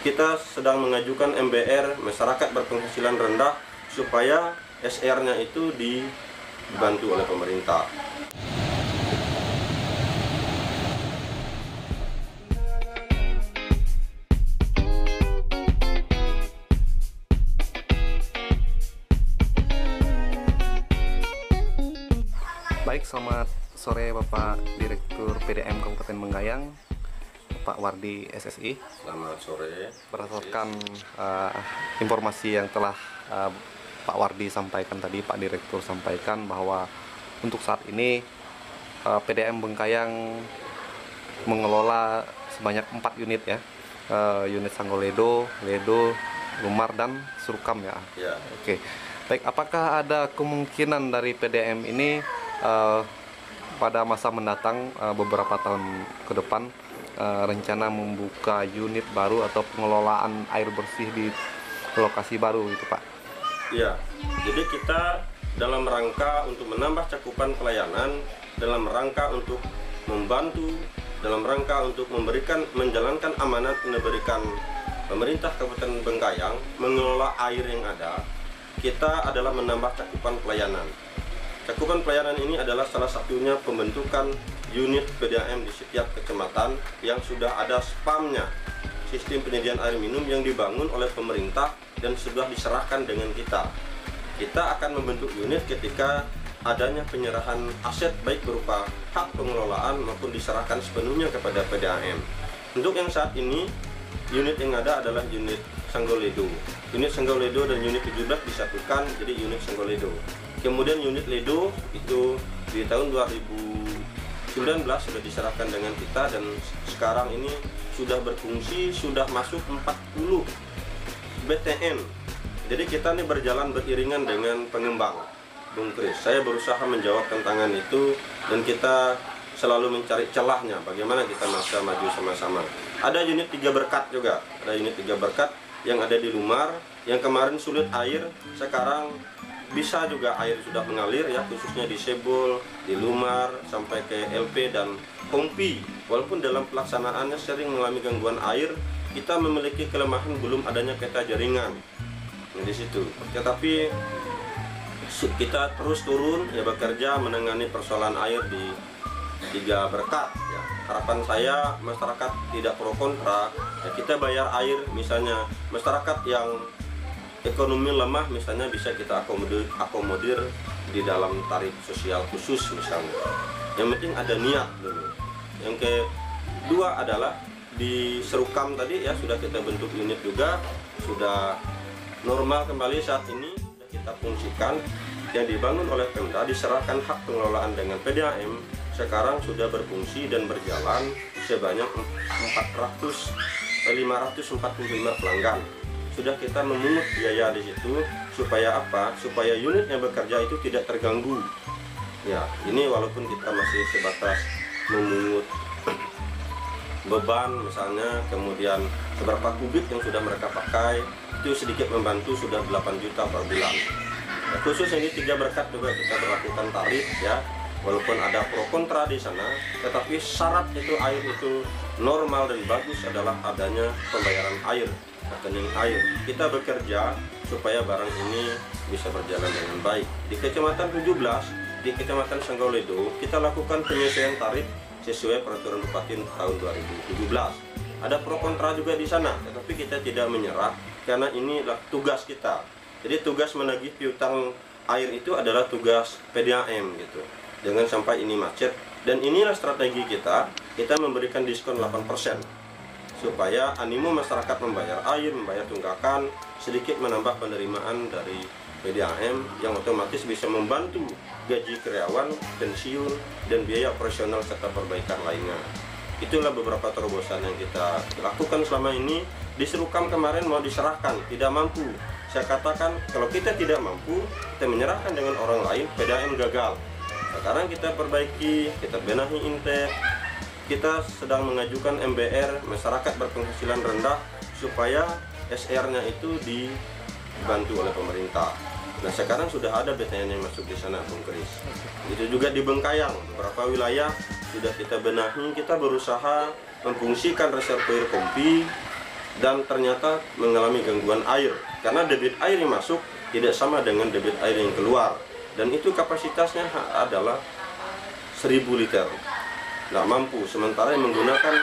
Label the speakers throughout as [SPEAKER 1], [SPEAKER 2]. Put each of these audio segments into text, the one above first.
[SPEAKER 1] kita sedang mengajukan MBR masyarakat berpenghasilan rendah supaya SR-nya itu dibantu oleh pemerintah.
[SPEAKER 2] Baik, selamat sore Bapak Direktur PDAM Kabupaten Menggayang, Pak Wardi SSI.
[SPEAKER 1] Selamat sore.
[SPEAKER 2] Berdasarkan informasi yang telah Pak Wardi sampaikan tadi, Pak Direktur sampaikan bahwa untuk saat ini PDAM Bengkayang mengelola sebanyak 4 unit ya, unit Sanggoledo, Ledo, Lumar, dan Surukam ya.
[SPEAKER 1] Ya.
[SPEAKER 2] Oke, baik. Apakah ada kemungkinan dari PDAM ini pada masa mendatang beberapa tahun ke depan rencana membuka unit baru atau pengelolaan air bersih di lokasi baru itu, Pak?
[SPEAKER 1] Iya, jadi kita dalam rangka untuk menambah cakupan pelayanan, dalam rangka untuk membantu, dalam rangka untuk menjalankan amanat yang diberikan pemerintah Kabupaten Bengkayang mengelola air yang ada, kita adalah menambah cakupan pelayanan. Cakupan pelayanan ini adalah salah satunya pembentukan unit PDAM di setiap kecamatan yang sudah ada spamnya, sistem penyediaan air minum yang dibangun oleh pemerintah dan sudah diserahkan dengan kita. Kita akan membentuk unit ketika adanya penyerahan aset baik berupa hak pengelolaan maupun diserahkan sepenuhnya kepada PDAM. Untuk yang saat ini, unit yang ada adalah unit Sanggoledo. Unit Sanggoledo dan unit 17 disatukan jadi unit Sanggoledo. Kemudian unit Ledo itu di tahun 2019 sudah diserahkan dengan kita dan sekarang ini sudah berfungsi, sudah masuk 40 BTN. Jadi kita ini berjalan beriringan dengan pengembang, Bung Kris. Saya berusaha menjawab tantangan itu dan kita selalu mencari celahnya bagaimana kita bisa maju sama-sama. Ada unit 3 berkat juga, ada unit 3 berkat yang ada di Lumar, yang kemarin sulit air, sekarang bisa juga air sudah mengalir ya, khususnya di Sebol, di Lumar, sampai ke LP dan Pompi. Walaupun dalam pelaksanaannya sering mengalami gangguan air, kita memiliki kelemahan belum adanya peta jaringan di situ. Tetapi kita terus turun ya, bekerja menangani persoalan air di 3 berkat ya. Harapan saya masyarakat tidak pro kontra ya, kita bayar air, misalnya masyarakat yang ekonomi lemah misalnya bisa kita akomodir di dalam tarif sosial khusus misalnya. Yang penting ada niat dulu. Yang kedua adalah di Serukam tadi ya, sudah kita bentuk unit juga, sudah normal kembali saat ini, sudah kita fungsikan. Yang dibangun oleh Pemda, diserahkan hak pengelolaan dengan PDAM, sekarang sudah berfungsi dan berjalan sebanyak 545 pelanggan. Sudah kita memungut biaya di situ supaya apa? Supaya unit yang bekerja itu tidak terganggu. Ya, ini walaupun kita masih sebatas memungut beban misalnya, kemudian seberapa kubik yang sudah mereka pakai, itu sedikit membantu, sudah 8 juta per bulan. Ya, khusus ini 3 berkat juga kita berlakukan tarif ya. Walaupun ada pro kontra di sana, tetapi syarat itu air itu normal dan bagus adalah adanya pembayaran air, rekening air. Kita bekerja supaya barang ini bisa berjalan dengan baik. Di Kecamatan 17, di Kecamatan Sanggoledo, kita lakukan penyesuaian tarif sesuai peraturan Bupati tahun 2017. Ada pro kontra juga di sana, tetapi kita tidak menyerah karena inilah tugas kita. Jadi tugas menagih piutang air itu adalah tugas PDAM gitu. Jangan sampai ini macet, dan inilah strategi kita memberikan diskon 8% supaya animo masyarakat membayar air, membayar tunggakan, sedikit menambah penerimaan dari PDAM yang otomatis bisa membantu gaji karyawan, pensiun, dan biaya operasional serta perbaikan lainnya. Itulah beberapa terobosan yang kita lakukan selama ini. Di Serukam kemarin mau diserahkan, tidak mampu. Saya katakan kalau kita tidak mampu, kita menyerahkan dengan orang lain, PDAM gagal. Sekarang kita perbaiki, kita benahi intek. Kita sedang mengajukan MBR masyarakat berpenghasilan rendah supaya SR-nya itu dibantu oleh pemerintah. Nah, sekarang sudah ada BTN yang masuk di sana, Bung Kris. Itu juga di Bengkayang, beberapa wilayah sudah kita benahi. Kita berusaha memfungsikan reservoir Pompi dan ternyata mengalami gangguan air karena debit air yang masuk tidak sama dengan debit air yang keluar, dan itu kapasitasnya adalah 1000 liter, nggak mampu, sementara yang menggunakan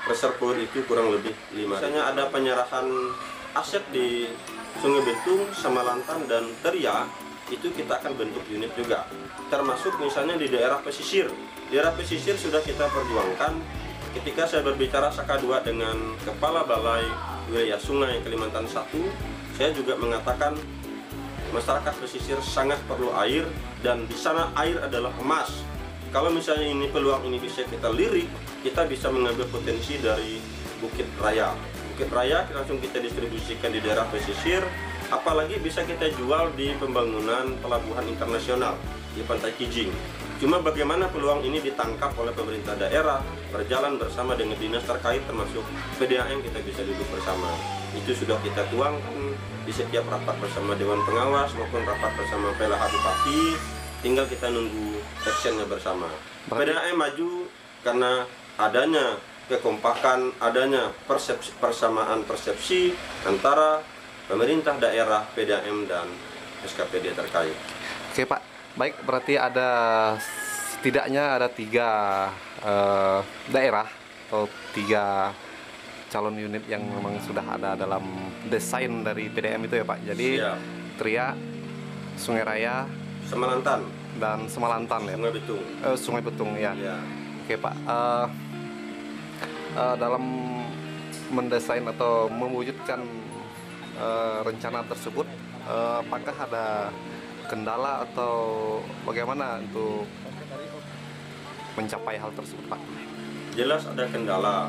[SPEAKER 1] reservoir itu kurang lebih 5. Misalnya ada penyerahan aset di Sungai Betung, Samalantan, dan Teria, itu kita akan bentuk unit juga, termasuk misalnya di daerah pesisir. Daerah pesisir sudah kita perjuangkan. Ketika saya berbicara Saka 2 dengan Kepala Balai Wilayah Sungai Kalimantan 1, saya juga mengatakan masyarakat pesisir sangat perlu air, dan di sana air adalah emas. Kalau misalnya ini peluang ini bisa kita lirik, kita bisa mengambil potensi dari Bukit Raya. Bukit Raya langsung kita distribusikan di daerah pesisir, apalagi bisa kita jual di pembangunan pelabuhan internasional di Pantai Kijing. Cuma bagaimana peluang ini ditangkap oleh pemerintah daerah, berjalan bersama dengan dinas terkait termasuk PDAM, kita bisa duduk bersama. Itu sudah kita tuangkan di setiap rapat bersama Dewan Pengawas maupun rapat bersama PLH Bupati, tinggal kita nunggu actionnya bersama. PDAM maju karena adanya kekompakan, adanya persamaan persepsi antara pemerintah daerah, PDAM, dan SKPD terkait.
[SPEAKER 2] Oke Pak, baik, berarti ada setidaknya ada 3 daerah atau 3 calon unit yang memang sudah ada dalam desain dari PDAM itu ya Pak. Jadi
[SPEAKER 1] Siap.
[SPEAKER 2] Teria, Sungai Raya,
[SPEAKER 1] Samalantan,
[SPEAKER 2] dan Samalantan ya.
[SPEAKER 1] Sungai Betung.
[SPEAKER 2] Sungai Betung ya.
[SPEAKER 1] Ya.
[SPEAKER 2] Oke Pak, dalam mendesain atau mewujudkan rencana tersebut, apakah ada kendala atau bagaimana untuk mencapai hal tersebut Pak?
[SPEAKER 1] Jelas ada kendala.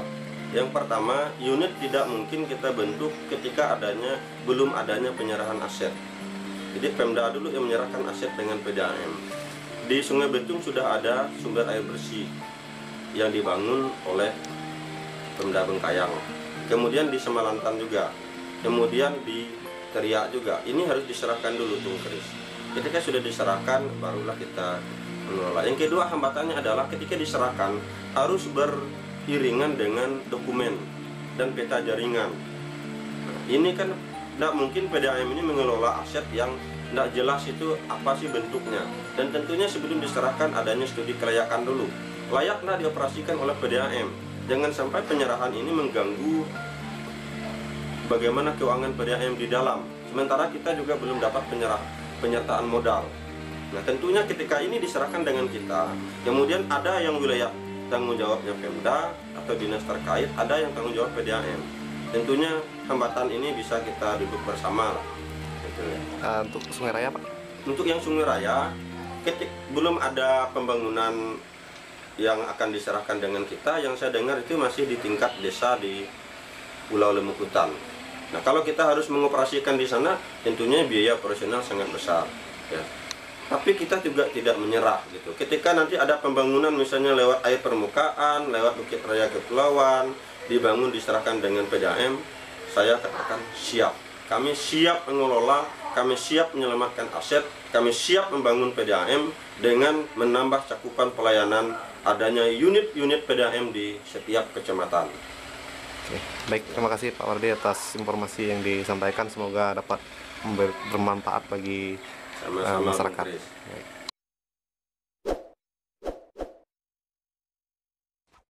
[SPEAKER 1] Yang pertama, unit tidak mungkin kita bentuk ketika belum adanya penyerahan aset. Jadi Pemda dulu yang menyerahkan aset dengan PDAM. Di Sungai Betung sudah ada sumber air bersih yang dibangun oleh Pemda Bengkayang. Kemudian di Samalantan juga. Kemudian di Teria juga. Ini harus diserahkan dulu Tung Kris. Ketika sudah diserahkan, barulah kita mengelola. Yang kedua, hambatannya adalah ketika diserahkan harus beriringan dengan dokumen dan peta jaringan. Nah, ini kan tidak mungkin PDAM ini mengelola aset yang tidak jelas itu apa sih bentuknya. Dan tentunya sebelum diserahkan adanya studi kelayakan dulu. Layaklah dioperasikan oleh PDAM. Jangan sampai penyerahan ini mengganggu bagaimana keuangan PDAM di dalam. Sementara kita juga belum dapat penyertaan modal. Nah, tentunya ketika ini diserahkan dengan kita, kemudian ada yang wilayah tanggung jawabnya Pemda atau dinas terkait, ada yang tanggung jawab PDAM. Tentunya hambatan ini bisa kita duduk bersama lah. Gitu ya.
[SPEAKER 2] Untuk Sungai Raya Pak?
[SPEAKER 1] Untuk yang Sungai Raya, belum ada pembangunan yang akan diserahkan dengan kita. Yang saya dengar itu masih di tingkat desa di Pulau Lemukutan. Nah, kalau kita harus mengoperasikan di sana, tentunya biaya operasional sangat besar. Ya. Tapi kita juga tidak menyerah gitu. Ketika nanti ada pembangunan misalnya lewat air permukaan, lewat Bukit Raya Kepulauan, dibangun diserahkan dengan PDAM, saya katakan siap. Kami siap mengelola, kami siap menyelamatkan aset, kami siap membangun PDAM dengan menambah cakupan pelayanan adanya unit-unit PDAM di setiap kecamatan.
[SPEAKER 2] Oke, baik, terima kasih Pak Wardi atas informasi yang disampaikan. Semoga dapat bermanfaat bagi masyarakat.
[SPEAKER 1] Sama-sama.